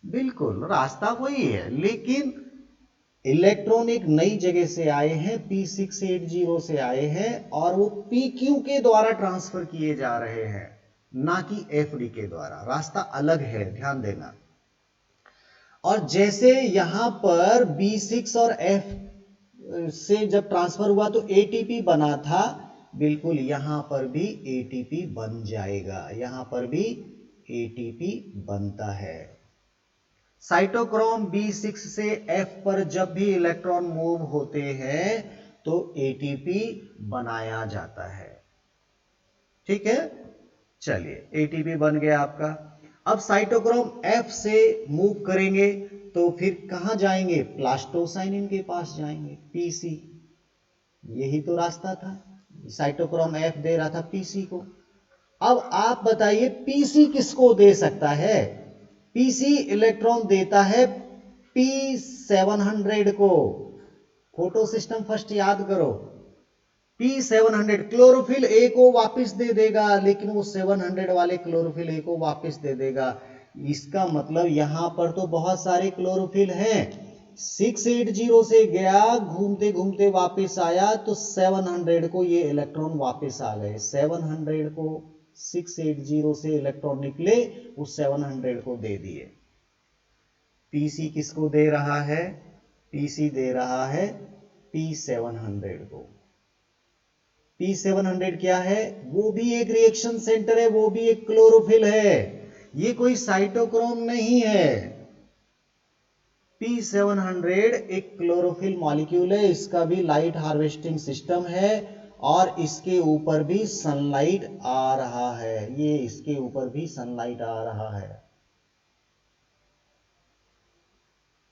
बिल्कुल रास्ता वही है, लेकिन इलेक्ट्रॉन एक नई जगह से आए हैं, P680 से आए हैं, और वो PQ के द्वारा ट्रांसफर किए जा रहे हैं, ना कि FD के द्वारा। रास्ता अलग है, ध्यान देना। और जैसे यहां पर B6 और F से जब ट्रांसफर हुआ तो ATP बना था, बिल्कुल यहां पर भी ATP बन जाएगा, यहां पर भी ATP बनता है। साइटोक्रोम B6 से F पर जब भी इलेक्ट्रॉन मूव होते हैं तो ATP बनाया जाता है। ठीक है, चलिए ATP बन गया आपका। अब साइटोक्रोम F से मूव करेंगे तो फिर कहां जाएंगे, प्लास्टोसाइनिन के पास जाएंगे, PC। यही तो रास्ता था, साइटोक्रोम F दे रहा था PC को। अब आप बताइए PC किसको दे सकता है, PC इलेक्ट्रॉन देता है P700 को। फोटो सिस्टम फर्स्ट याद करो, P700 क्लोरोफिल ए को वापस दे देगा, लेकिन वो 700 वाले क्लोरोफिल ए को वापस दे देगा। इसका मतलब यहां पर तो बहुत सारे क्लोरोफिल हैं, 680 से गया, घूमते घूमते वापस आया, तो 700 को ये इलेक्ट्रॉन वापस आ गए। 700 को 680 से इलेक्ट्रॉन निकले, उस 700 को दे दिए। PC किसको दे रहा है, PC दे रहा है P700 को। P700 क्या है, वो भी एक रिएक्शन सेंटर है, वो भी एक क्लोरोफिल है, ये कोई साइटोक्रोम नहीं है। P700 एक क्लोरोफिल मॉलिक्यूल है, इसका भी लाइट हार्वेस्टिंग सिस्टम है, और इसके ऊपर भी सनलाइट आ रहा है, ये इसके ऊपर भी सनलाइट आ रहा है।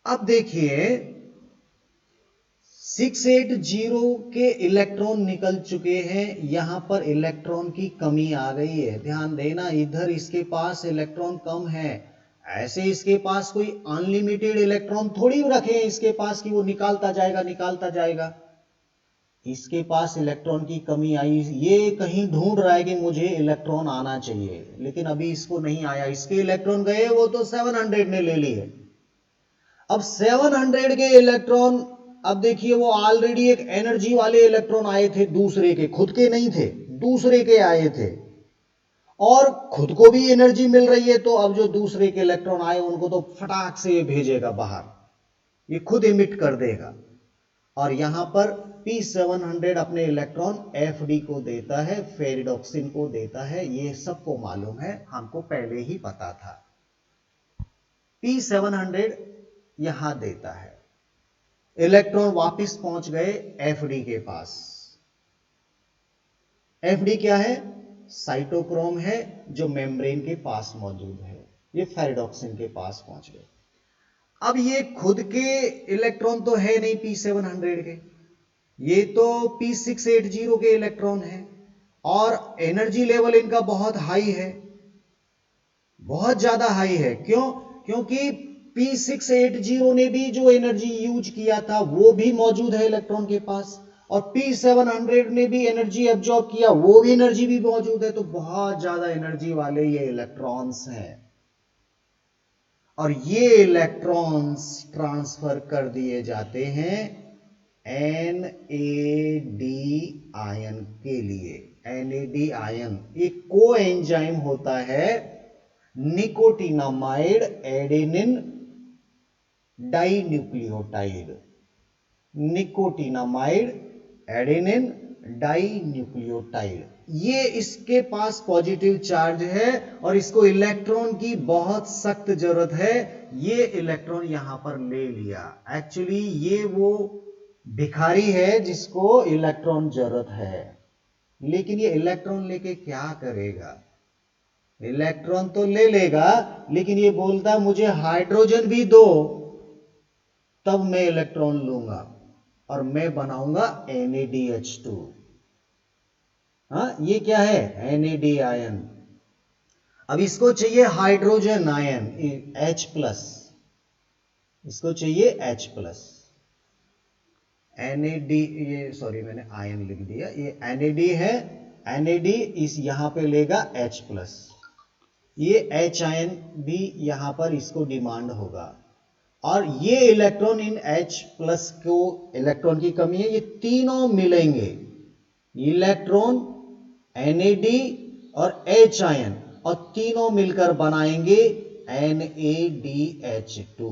अब देखिए 680 के इलेक्ट्रॉन निकल चुके हैं, यहां पर इलेक्ट्रॉन की कमी आ गई है। ध्यान देना, इधर इसके पास इलेक्ट्रॉन कम है, ऐसे इसके पास कोई अनलिमिटेड इलेक्ट्रॉन थोड़ी रखे हैं इसके पास कि वो निकालता जाएगा निकालता जाएगा। इसके पास इलेक्ट्रॉन की कमी आई, ये कहीं ढूंढ रहा है कि मुझे इलेक्ट्रॉन आना चाहिए, लेकिन अभी इसको नहीं आया, इसके इलेक्ट्रॉन गए, वो तो 700 ने ले लिए। अब 700 के इलेक्ट्रॉन, अब देखिए वो ऑलरेडी एक एनर्जी वाले इलेक्ट्रॉन आए थे दूसरे के, खुद के नहीं थे, दूसरे के आए थे, और खुद को भी एनर्जी मिल रही है, तो अब जो दूसरे के इलेक्ट्रॉन आए उनको तो फटाक से ये भेजेगा बाहर, ये खुद इमिट कर देगा। और यहां पर P700 अपने इलेक्ट्रॉन FD को देता है, फेरिडॉक्सिन को देता है, ये सबको मालूम है, हमको पहले ही पता था। P700 यहां देता है, इलेक्ट्रॉन वापस पहुंच गए FD के पास। FD क्या है, साइटोक्रोम है जो मेम्ब्रेन के पास मौजूद है, ये फेरिडॉक्सिन के पास पहुंच गए। अब ये खुद के इलेक्ट्रॉन तो है नहीं P700 के, ये तो P680 के इलेक्ट्रॉन है, और एनर्जी लेवल इनका बहुत हाई है, बहुत ज्यादा हाई है। क्यों, क्योंकि P680 ने भी जो एनर्जी यूज किया था वो भी मौजूद है इलेक्ट्रॉन के पास, और P700 ने भी एनर्जी एब्जॉर्ब किया, वो भी एनर्जी भी मौजूद है, तो बहुत ज्यादा एनर्जी वाले ये इलेक्ट्रॉन्स हैं, और ये इलेक्ट्रॉन्स ट्रांसफर कर दिए जाते हैं NAD आयन के लिए। NAD आयन एक को एंजाइम होता है, nicotinamide adenine dinucleotide, nicotinamide adenine dinucleotide. ये इसके पास पॉजिटिव चार्ज है और इसको इलेक्ट्रॉन की बहुत सख्त जरूरत है। ये इलेक्ट्रॉन यहां पर ले लिया। एक्चुअली ये वो भिखारी है जिसको इलेक्ट्रॉन जरूरत है, लेकिन ये इलेक्ट्रॉन लेके क्या करेगा? इलेक्ट्रॉन तो ले लेगा, लेकिन ये बोलता मुझे हाइड्रोजन भी दो, तब मैं इलेक्ट्रॉन लूंगा और मैं बनाऊंगा NaDH2। हाँ, ये क्या है? NAD ion. अब इसको चाहिए हाइड्रोजन आयन H+, इसको चाहिए H+। NAD, ये सॉरी मैंने आयन लिख दिया, ये NAD है। NAD इस यहां पे लेगा H+, ये H आयन भी यहां पर इसको डिमांड होगा, और ये इलेक्ट्रॉन इन H+ को इलेक्ट्रॉन की कमी है, ये तीनों मिलेंगे, इलेक्ट्रॉन, NAD और H आयन, और तीनों मिलकर बनाएंगे NADH2।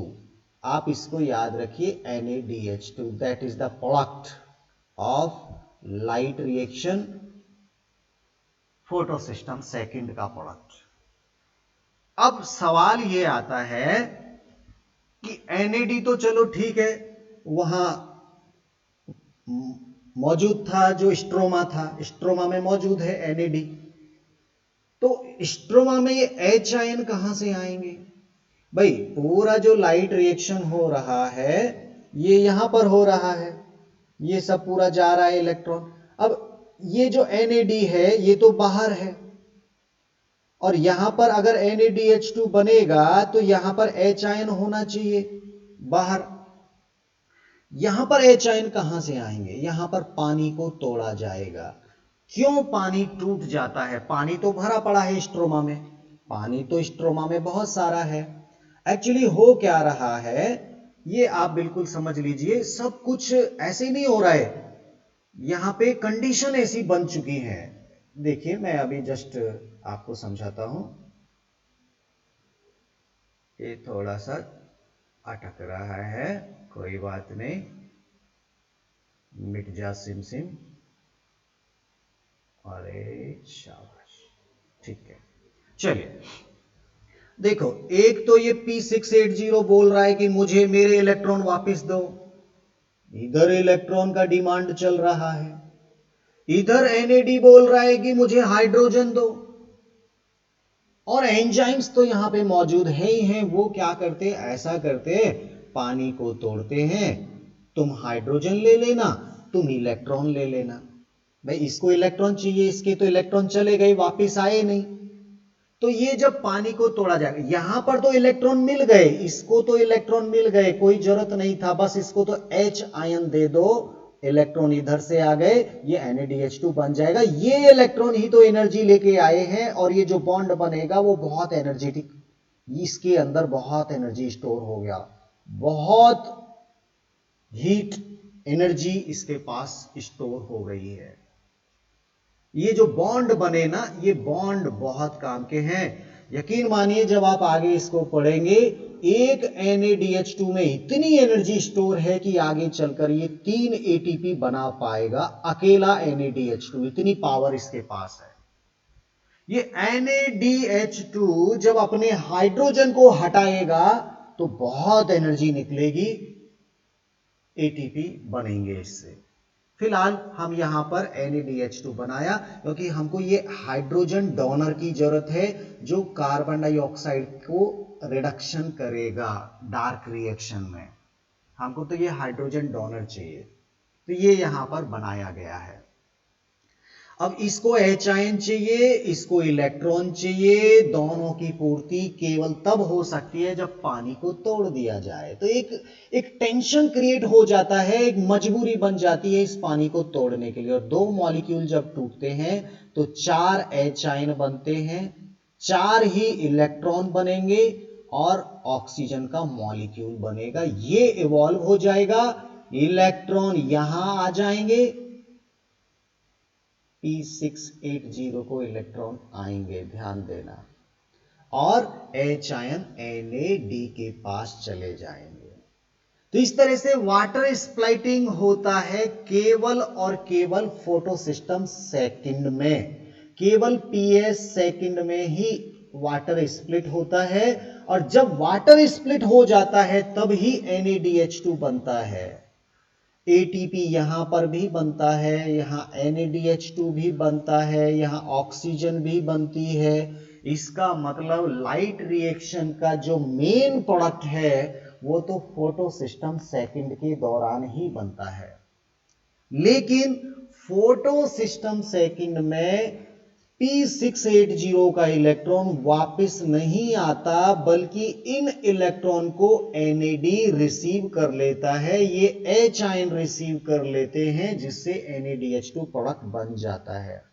आप इसको याद रखिए, NADH2 that is the product of light reaction, photo system second का प्रोडक्ट। अब सवाल ये आता है कि NAD तो चलो ठीक है, वहां मौजूद था, जो स्ट्रोमा था, स्ट्रोमा में मौजूद है NAD, तो स्ट्रोमा में ये H आयन कहां से आएंगे? भाई पूरा जो लाइट रिएक्शन हो रहा है ये यहां पर हो रहा है, ये सब पूरा जा रहा है इलेक्ट्रॉन। अब ये जो NAD है ये तो बाहर है, और यहां पर अगर NADH2 बनेगा तो यहां पर H आयन होना चाहिए बाहर। यहां पर H आयन कहां से आएंगे? यहां पर पानी को तोड़ा जाएगा। क्यों पानी टूट जाता है? पानी तो भरा पड़ा है स्ट्रोमा में, पानी तो स्ट्रोमा में बहुत सारा है। एक्चुअली हो क्या रहा है ये आप बिल्कुल समझ लीजिए, सब कुछ ऐसे नहीं हो रहा है, यहां पे कंडीशन ऐसी बन चुकी है। देखिए मैं अभी जस्ट आपको समझाता हूं, ये थोड़ा सा अटक रहा है, कोई बात नहीं, मिट जा सिम सिम। अरे शाबाश, ठीक है। चलिए देखो, एक तो ये P680 बोल रहा है कि मुझे मेरे इलेक्ट्रॉन वापस दो, इधर इलेक्ट्रॉन का डिमांड चल रहा है, इधर NAD बोल रहा है कि मुझे हाइड्रोजन दो, और एंजाइम्स तो यहां पे मौजूद है ही हैं। वो क्या करते? ऐसा करते, पानी को तोड़ते हैं, तुम हाइड्रोजन ले लेना, तुम इलेक्ट्रॉन ले लेना। भाई इसको इलेक्ट्रॉन चाहिए, इसके तो इलेक्ट्रॉन चले गए, वापिस आए नहीं, तो ये जब पानी को तोड़ा जाएगा, यहां पर तो इलेक्ट्रॉन मिल गए, इसको तो इलेक्ट्रॉन मिल गए, कोई जरूरत नहीं था, बस इसको तो H आयन दे दो, इलेक्ट्रॉन इधर से आ गए, ये NADH2 बन जाएगा। ये इलेक्ट्रॉन ही तो एनर्जी लेके आए हैं, और ये जो बॉन्ड बनेगा वो बहुत एनर्जेटिक, इसके अंदर बहुत एनर्जी स्टोर हो गया, बहुत हीट एनर्जी इसके पास स्टोर हो गई है। ये जो बॉन्ड बने ना, ये बॉन्ड बहुत काम के हैं। यकीन मानिए जब आप आगे इसको पढ़ेंगे, एक NADH2 में इतनी एनर्जी स्टोर है कि आगे चलकर ये 3 ATP बना पाएगा अकेला NADH2, इतनी पावर इसके पास है। ये NADH2 जब अपने हाइड्रोजन को हटाएगा तो बहुत एनर्जी निकलेगी, ATP बनेंगे इससे। फिलहाल हम यहां पर NADH2 बनाया क्योंकि हमको ये हाइड्रोजन डोनर की जरूरत है, जो कार्बन डाइऑक्साइड को रिडक्शन करेगा डार्क रिएक्शन में। हमको तो ये हाइड्रोजन डोनर चाहिए, तो ये यहां पर बनाया गया है। अब इसको H आयन चाहिए, इसको इलेक्ट्रॉन चाहिए, दोनों की पूर्ति केवल तब हो सकती है जब पानी को तोड़ दिया जाए। तो एक टेंशन क्रिएट हो जाता है, एक मजबूरी बन जाती है इस पानी को तोड़ने के लिए। और दो मॉलिक्यूल जब टूटते हैं तो 4 H आयन बनते हैं, 4 ही इलेक्ट्रॉन बनेंगे और ऑक्सीजन का मॉलिक्यूल बनेगा। ये इवॉल्व हो जाएगा, इलेक्ट्रॉन यहां आ जाएंगे, P680 को इलेक्ट्रॉन आएंगे, ध्यान देना, और H आयन NAD के पास चले जाएंगे। तो इस तरह से वाटर स्प्लाइटिंग होता है केवल और केवल फोटो सिस्टम सेकंड में, केवल PS सेकंड में ही वाटर स्प्लिट होता है। और जब वाटर स्प्लिट हो जाता है तब ही NADH2 बनता है। ATP यहां पर भी बनता है, यहां NADH2 भी बनता है, यहां ऑक्सीजन भी बनती है। इसका मतलब लाइट रिएक्शन का जो मेन प्रोडक्ट है वो तो फोटो सिस्टम सेकंड के दौरान ही बनता है। लेकिन फोटो सिस्टम सेकंड में P680 का इलेक्ट्रॉन वापस नहीं आता, बल्कि इन इलेक्ट्रॉन को NAD रिसीव कर लेता है, ये H आयन रिसीव कर लेते हैं, जिससे NADH2 प्रोडक्ट बन जाता है।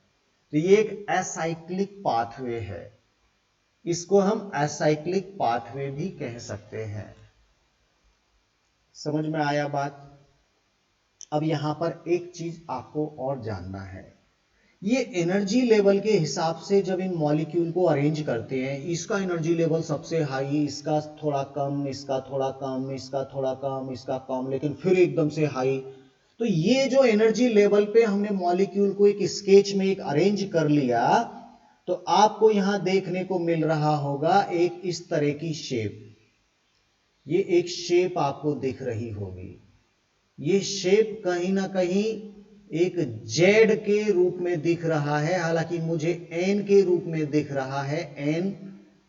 तो ये एक एसाइक्लिक पाथवे है, इसको हम एसाइक्लिक पाथवे भी कह सकते हैं। समझ में आया बात? अब यहां पर एक चीज आपको और जानना है, ये एनर्जी लेवल के हिसाब से जब इन मॉलिक्यूल को अरेंज करते हैं, इसका एनर्जी लेवल सबसे हाई, इसका थोड़ा कम, इसका थोड़ा कम, इसका थोड़ा कम, इसका कम, लेकिन फिर एकदम से हाई। तो ये जो एनर्जी लेवल पे हमने मॉलिक्यूल को एक स्केच में एक अरेंज कर लिया, तो आपको यहां देखने को मिल रहा होगा एक इस तरह की शेप। ये एक शेप आपको दिख रही होगी। ये शेप कहीं ना कहीं एक जेड के रूप में दिख रहा है, हालांकि मुझे एन के रूप में दिख रहा है एन,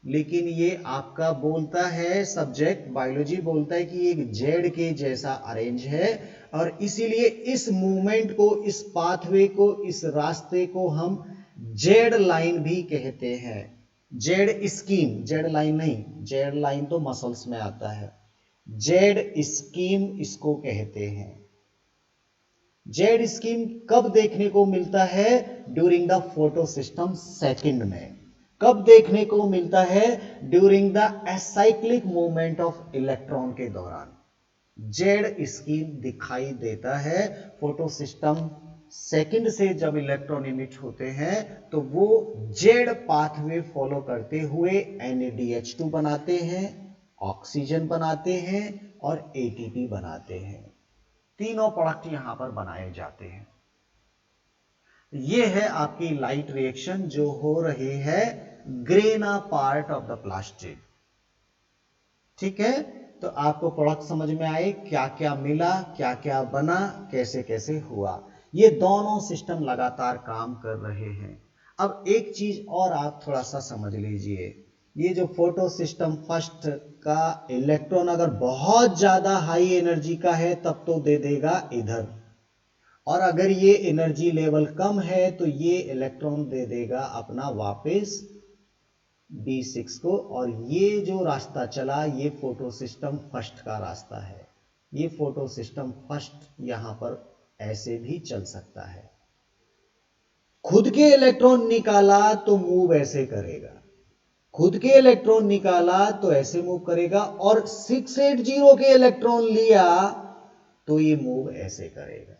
लेकिन ये आपका बोलता है सब्जेक्ट बायोलॉजी बोलता है कि एक जेड के जैसा अरेंज है। और इसीलिए इस मूवमेंट को, इस पाथवे को, इस रास्ते को हम जेड लाइन भी कहते हैं। जेड स्कीम, जेड लाइन नहीं, जेड लाइन तो मसल्स में आता है, जेड स्कीम इसको कहते हैं। जेड स्कीम कब देखने को मिलता है? During the photo system second में। कब देखने को मिलता है? During the acyclic movement of electron के दौरान जेड स्कीम दिखाई देता है। फोटो सिस्टम सेकंड से जब इलेक्ट्रॉन इमिट होते हैं तो वो जेड पाथवे फॉलो करते हुए NADH2 बनाते हैं, ऑक्सीजन बनाते हैं और ATP बनाते हैं। तीनों प्रोडक्ट यहां पर बनाए जाते हैं। यह है आपकी लाइट रिएक्शन जो हो रही है grana part of the plastic. ठीक है, तो आपको प्रोडक्ट समझ में आए, क्या क्या मिला, क्या क्या बना, कैसे कैसे हुआ। ये दोनों सिस्टम लगातार काम कर रहे हैं। अब एक चीज और आप थोड़ा सा समझ लीजिए, ये जो फोटो सिस्टम फर्स्ट का इलेक्ट्रॉन अगर बहुत ज्यादा हाई एनर्जी का है तब तो दे देगा इधर, और अगर ये एनर्जी लेवल कम है तो ये इलेक्ट्रॉन दे देगा अपना वापस B6 को। और ये जो रास्ता चला ये फोटो सिस्टम फर्स्ट का रास्ता है। ये फोटो सिस्टम फर्स्ट यहां पर ऐसे भी चल सकता है। खुद के इलेक्ट्रॉन निकाला तो मूव ऐसे करेगा, खुद के इलेक्ट्रॉन निकाला तो ऐसे मूव करेगा, और 680 के इलेक्ट्रॉन लिया तो ये मूव ऐसे करेगा।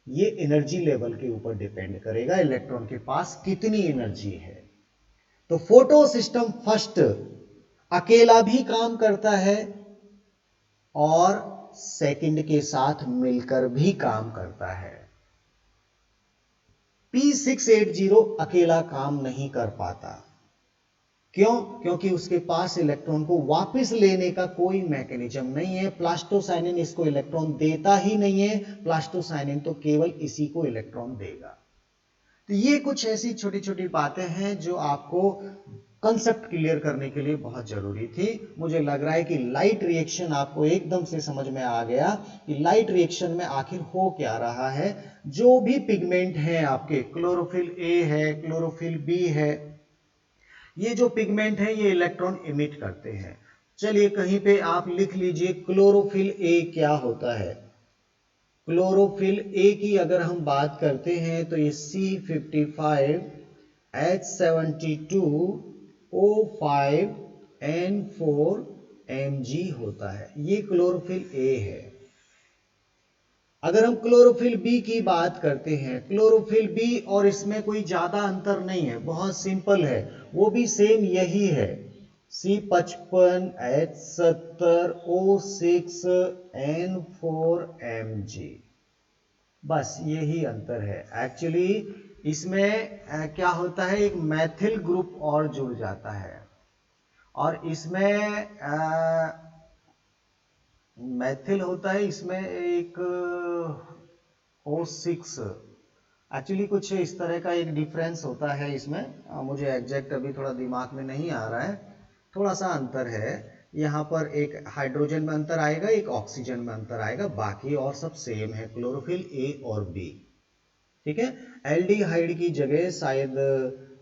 ये एनर्जी लेवल के ऊपर डिपेंड करेगा इलेक्ट्रॉन के पास कितनी एनर्जी है। तो फोटो सिस्टम फर्स्ट अकेला भी काम करता है और सेकंड के साथ मिलकर भी काम करता है। P680 अकेला काम नहीं कर पाता। क्यों? क्योंकि उसके पास इलेक्ट्रॉन को वापस लेने का कोई मैकेनिज्म नहीं है। प्लास्टोसाइनिन इसको इलेक्ट्रॉन देता ही नहीं है, प्लास्टोसाइनिन तो केवल इसी को इलेक्ट्रॉन देगा। तो ये कुछ ऐसी छोटी छोटी बातें हैं जो आपको कंसेप्ट क्लियर करने के लिए बहुत जरूरी थी। मुझे लग रहा है कि लाइट रिएक्शन आपको एकदम से समझ में आ गया कि लाइट रिएक्शन में आखिर हो क्या रहा है। जो भी पिगमेंट हैं आपके, क्लोरोफिल ए है, क्लोरोफिल बी है, ये जो पिगमेंट है ये इलेक्ट्रॉन इमिट करते हैं। चलिए कहीं पे आप लिख लीजिए क्लोरोफिल ए क्या होता है। क्लोरोफिल ए की अगर हम बात करते हैं तो ये C55H72O5N4Mg होता है, ये क्लोरोफिल ए है। अगर हम क्लोरोफिल बी की बात करते हैं, क्लोरोफिल बी और इसमें कोई ज्यादा अंतर नहीं है, बहुत सिंपल है, वो भी सेम यही है। C55H70O6N4Mg। बस यही अंतर है एक्चुअली। इसमें क्या होता है, एक मैथिल ग्रुप और जुड़ जाता है, और इसमें मैथिल होता है, इसमें एक O6 एक्चुअली कुछ इस तरह का एक डिफरेंस होता है इसमें। मुझे एग्जैक्ट अभी थोड़ा दिमाग में नहीं आ रहा है, थोड़ा सा अंतर है। यहाँ पर एक हाइड्रोजन में अंतर आएगा, एक ऑक्सीजन में अंतर आएगा, बाकी और सब सेम है, क्लोरोफिल ए और बी। ठीक है, एल्डिहाइड की जगह शायद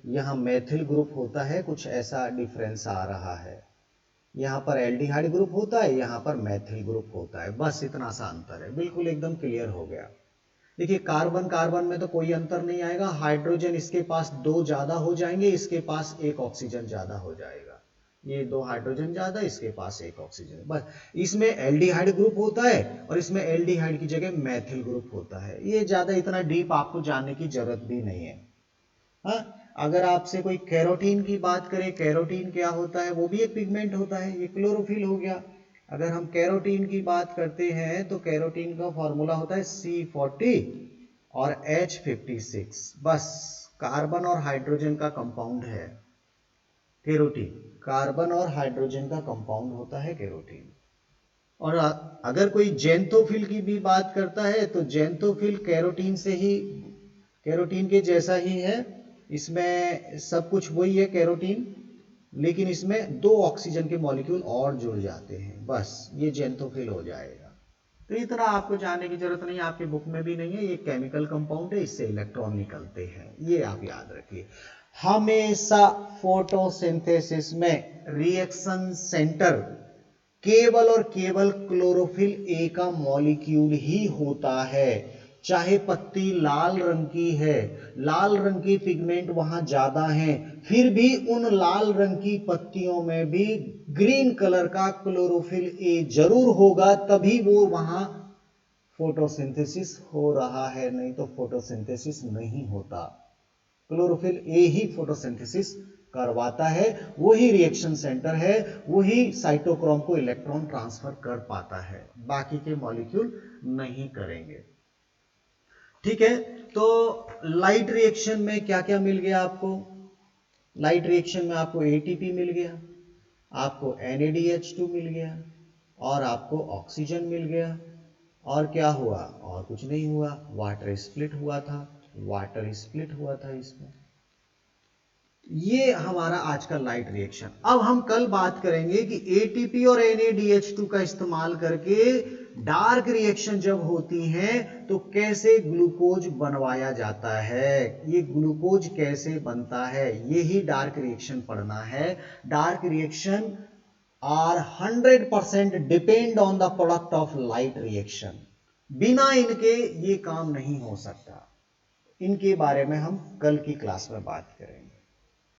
यहाँ मैथिल ग्रुप होता है, कुछ ऐसा डिफरेंस आ रहा है। यहाँ पर एल्डिहाइड ग्रुप होता है, यहाँ पर मैथिल ग्रुप होता है, बस इतना सा अंतर है। बिल्कुल एकदम क्लियर हो गया। देखिए कार्बन कार्बन में तो कोई अंतर नहीं आएगा, हाइड्रोजन इसके पास 2 ज्यादा हो जाएंगे, इसके पास 1 ऑक्सीजन ज्यादा हो जाएगा। ये 2 हाइड्रोजन ज्यादा, इसके पास 1 ऑक्सीजन, बस। इसमें एल्डिहाइड ग्रुप होता है और इसमें एल्डिहाइड की जगह मैथिल ग्रुप होता है। ये ज्यादा इतना डीप आपको जानने की जरूरत भी नहीं है। हाँ, अगर आपसे कोई कैरोटीन की बात करे, कैरोटीन क्या होता है, वो भी एक पिगमेंट होता है, ये क्लोरोफिल हो गया। अगर हम कैरोटीन की बात करते हैं तो कैरोटीन का फॉर्मूला होता है C40 और H56, बस कार्बन और हाइड्रोजन का कंपाउंड है कैरोटीन। कार्बन और हाइड्रोजन का कंपाउंड होता है कैरोटीन। और अगर कोई जेंथोफिल की भी बात करता है तो जेंथोफिल कैरोटीन से ही, कैरोटीन के जैसा ही है, इसमें सब कुछ वही है कैरोटीन, लेकिन इसमें 2 ऑक्सीजन के मॉलिक्यूल और जुड़ जाते हैं, बस ये जेंथोफिल हो जाएगा। तो इतना आपको जानने की जरूरत नहीं, आपकी बुक में भी नहीं है। ये केमिकल कंपाउंड है, इससे इलेक्ट्रॉन निकलते हैं, ये आप याद रखिए। हमेशा फोटोसिंथेसिस में रिएक्शन सेंटर केवल और केवल क्लोरोफिल ए का मॉलिक्यूल ही होता है। चाहे पत्ती लाल रंग की है, लाल रंग की पिगमेंट वहां ज्यादा है, फिर भी उन लाल रंग की पत्तियों में भी ग्रीन कलर का क्लोरोफिल ए जरूर होगा, तभी वो वहां फोटोसिंथेसिस हो रहा है, नहीं तो फोटोसिंथेसिस नहीं होता। क्लोरोफिल ए ही फोटोसिंथेसिस करवाता है, वही रिएक्शन सेंटर है, वही साइटोक्रोम को इलेक्ट्रॉन ट्रांसफर कर पाता है, बाकी के मॉलिक्यूल नहीं करेंगे। ठीक है, तो लाइट रिएक्शन में क्या क्या मिल गया आपको? लाइट रिएक्शन में आपको एटीपी मिल गया, आपको NADH2 मिल गया, और आपको ऑक्सीजन मिल गया। और क्या हुआ? और कुछ नहीं हुआ, वाटर स्प्लिट हुआ था, वाटर स्प्लिट हुआ था इसमें। ये हमारा आज का लाइट रिएक्शन। अब हम कल बात करेंगे कि एटीपी और NADH2 का इस्तेमाल करके डार्क रिएक्शन जब होती हैं तो कैसे ग्लूकोज बनवाया जाता है, ये ग्लूकोज कैसे बनता है, यही डार्क रिएक्शन पढ़ना है। Dark reaction are 100% depend on the product of light reaction. बिना इनके ये काम नहीं हो सकता। इनके बारे में हम कल की क्लास में बात करेंगे।